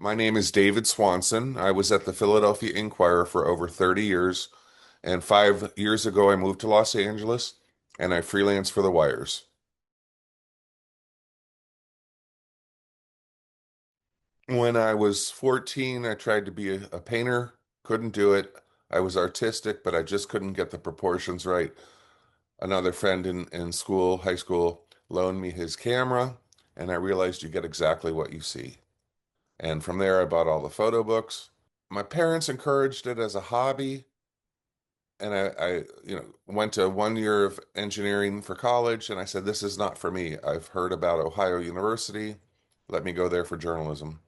My name is David Swanson. I was at the Philadelphia Inquirer for over 30 years, and 5 years ago I moved to Los Angeles and I freelance for the Wires. When I was 14, I tried to be a painter, couldn't do it. I was artistic, but I just couldn't get the proportions right. Another friend in school, high school, loaned me his camera, and I realized you get exactly what you see. And from there, I bought all the photo books. My parents encouraged it as a hobby, and I went to 1 year of engineering for college, and I said, this is not for me. I've heard about Ohio University. Let me go there for journalism,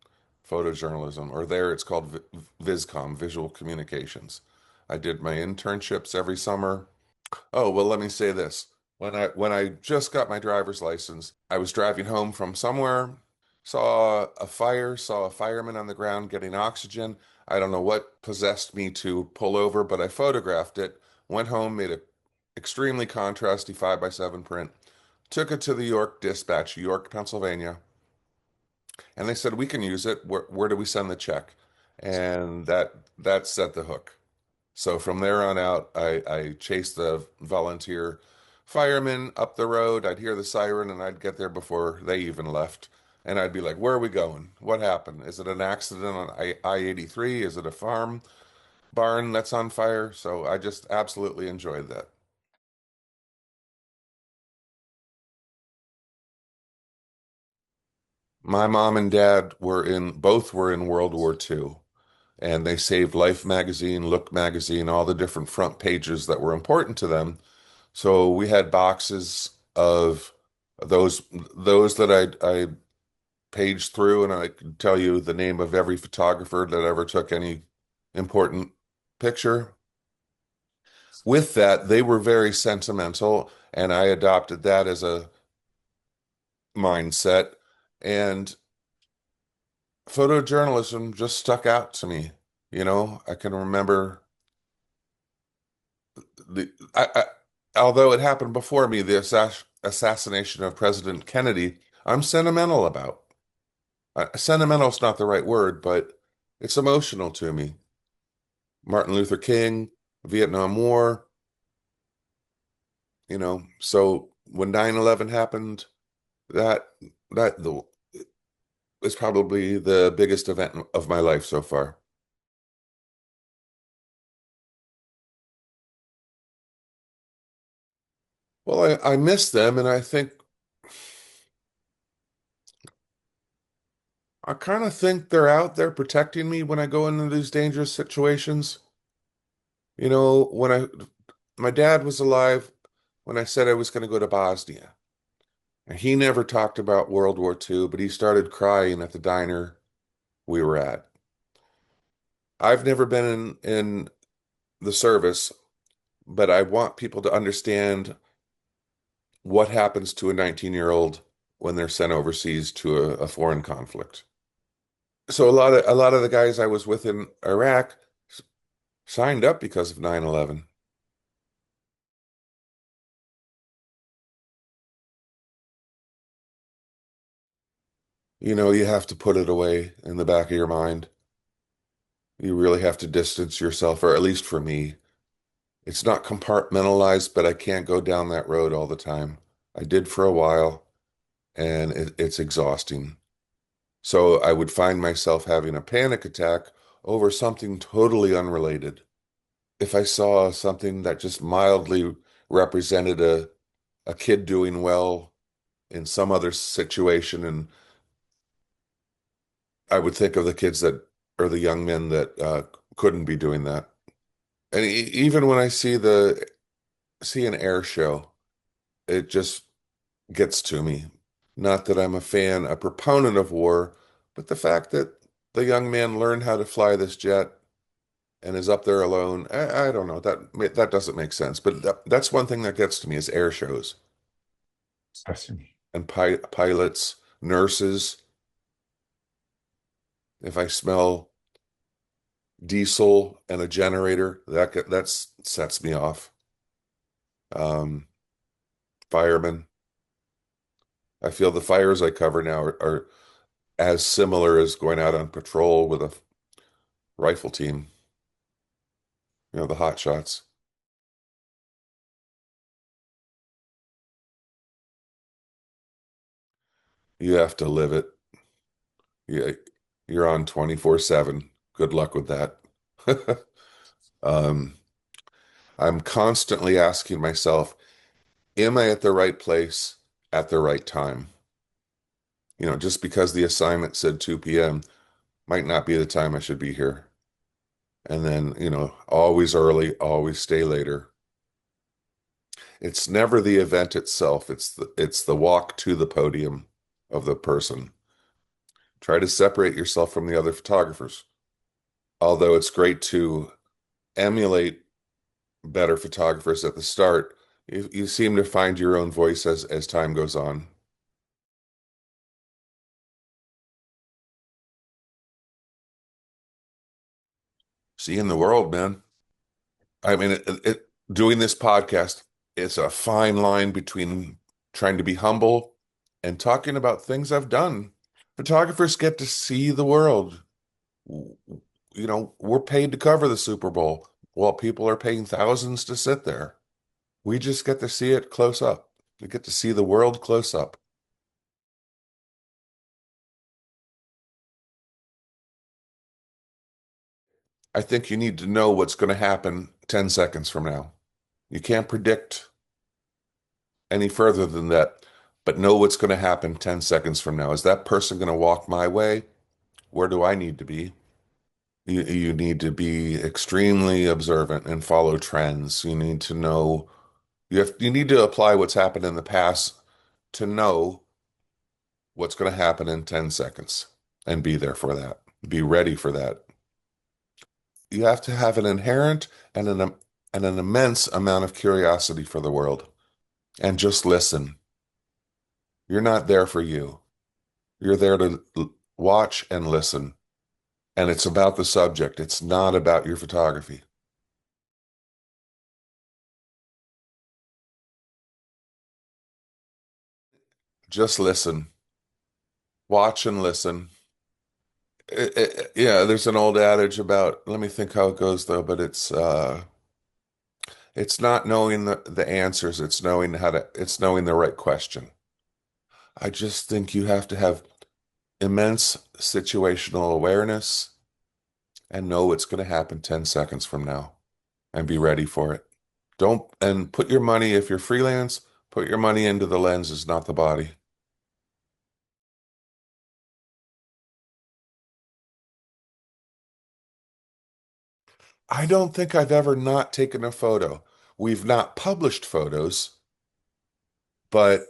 photojournalism, or there it's called VisCom, Visual Communications. I did my internships every summer. Oh, well, let me say this. When I just got my driver's license, I was driving home from somewhere, saw a fire, saw a fireman on the ground getting oxygen. I don't know what possessed me to pull over, but I photographed it, went home, made a extremely contrasty 5x7 print, took it to the York Dispatch, York, Pennsylvania, and they said, we can use it. Where do we send the check? And that set the hook. So from there on out, I chased the volunteer firemen up the road. I'd hear the siren and I'd get there before they even left. And I'd be like, where are we going? What happened? Is it an accident on I-83? Is it a farm barn that's on fire? So I just absolutely enjoyed that. My mom and dad both were in World War II, and they saved Life magazine, Look magazine, all the different front pages that were important to them. So we had boxes of those those that I paged through, and I could tell you the name of every photographer that ever took any important picture. With that, they were very sentimental, and I adopted that as a mindset. And photojournalism just stuck out to me. I can remember although it happened before me, the assassination of President Kennedy, I'm sentimental about. Sentimental's not the right word, but it's emotional to me. Martin Luther King, Vietnam War, so when 9/11 happened, that that was probably the biggest event of my life so far. Well, I miss them, and I kind of think they're out there protecting me when I go into these dangerous situations. When my dad was alive when I said I was going to go to Bosnia. And he never talked about World War II, but he started crying at the diner we were at. I've never been in the service, but I want people to understand what happens to a 19-year-old when they're sent overseas to a foreign conflict. So a lot of the guys I was with in Iraq signed up because of 9/11. You have to put it away in the back of your mind. You really have to distance yourself, or at least for me. It's not compartmentalized, but I can't go down that road all the time. I did for a while, and it's exhausting. So I would find myself having a panic attack over something totally unrelated. If I saw something that just mildly represented a kid doing well in some other situation, and I would think of the kids that, or the young men that couldn't be doing that. And even when I see an air show, it just gets to me. Not that I'm a proponent of war, but the fact that the young man learned how to fly this jet and is up there alone, I don't know. That doesn't make sense. But that's one thing that gets to me is air shows and pilots, nurses. If I smell diesel and a generator, that sets me off. Um, Firemen. I feel the fires I cover now are as similar as going out on patrol with a rifle team, the hot shots. You have to live it. Yeah, you're on 24/7. Good luck with that. Um, I'm constantly asking myself, am I at the right place at the right time? Just because the assignment said 2 p.m. might not be the time I should be here. And then, always early, always stay later. It's never the event itself. It's the walk to the podium of the person. Try to separate yourself from the other photographers. Although it's great to emulate better photographers at the start, you seem to find your own voice as time goes on. Seeing the world, man. I mean, doing this podcast is a fine line between trying to be humble and talking about things I've done. Photographers get to see the world. We're paid to cover the Super Bowl while people are paying thousands to sit there. We just get to see it close up. We get to see the world close up. I think you need to know what's going to happen 10 seconds from now. You can't predict any further than that, but know what's going to happen 10 seconds from now. Is that person going to walk my way? Where do I need to be? You need to be extremely observant and follow trends. You need to know you need to apply what's happened in the past to know what's going to happen in 10 seconds and be there for that. Be ready for that. You have to have an inherent and an immense amount of curiosity for the world and just listen. You're not there for you. You're there to watch and listen. And it's about the subject. It's not about your photography. Just listen. Watch and listen. Yeah, there's an old adage about, let me think how it goes though, but it's not knowing the answers, it's knowing the right question. I just think you have to have immense situational awareness and know what's going to happen 10 seconds from now and be ready for it. Don't, and put your money, if you're freelance, put your money into the lenses, not the body. I don't think I've ever not taken a photo. We've not published photos, but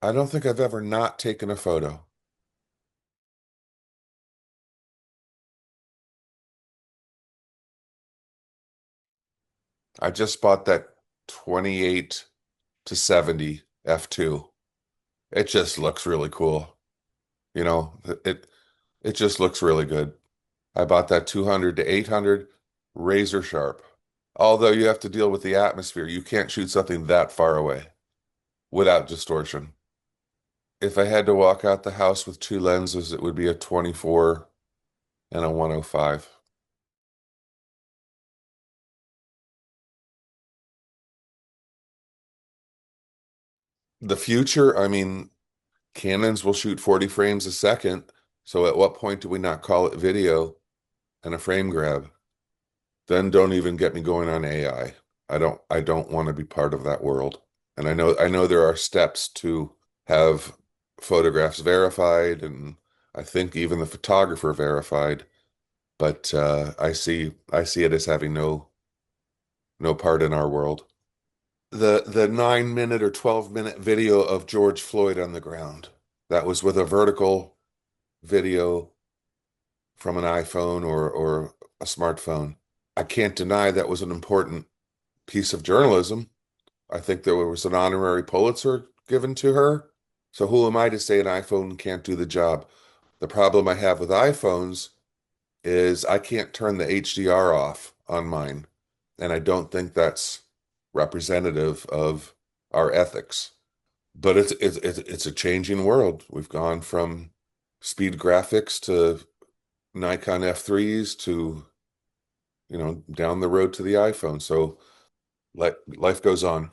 I don't think I've ever not taken a photo. I just bought that 28 to 70 f2. It just looks really cool. You know, it just looks really good. I bought that 200 to 800 razor sharp. Although you have to deal with the atmosphere, you can't shoot something that far away without distortion. If I had to walk out the house with two lenses, it would be a 24 and a 105. The future, I mean, Canons will shoot 40 frames a second. So at what point do we not call it video and a frame grab? Then don't even get me going on AI. I don't want to be part of that world. And I know there are steps to have photographs verified and I think even the photographer verified, but I see it as having no part in our world. The 9 minute or 12-minute video of George Floyd on the ground. That was with a vertical video from an iPhone or a smartphone. I can't deny that was an important piece of journalism. I think there was an honorary Pulitzer given to her. So who am I to say an iPhone can't do the job? The problem I have with iPhones is I can't turn the HDR off on mine. And I don't think that's representative of our ethics. But it's a changing world. We've gone from speed graphics to Nikon F3s to, down the road to the iPhone. So life goes on.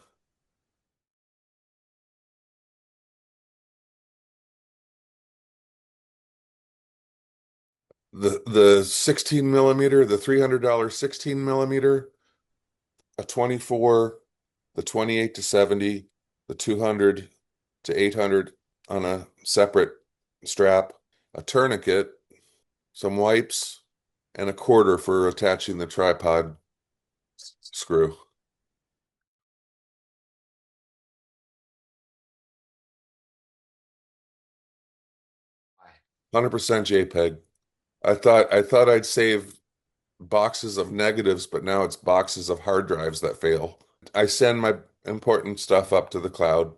The 16 millimeter, the $300 16 millimeter, a 24, the 28 to 70, the 200 to 800 on a separate strap, a tourniquet, some wipes, and a quarter for attaching the tripod screw. 100% JPEG. I thought I'd save boxes of negatives, but now it's boxes of hard drives that fail. I send my important stuff up to the cloud.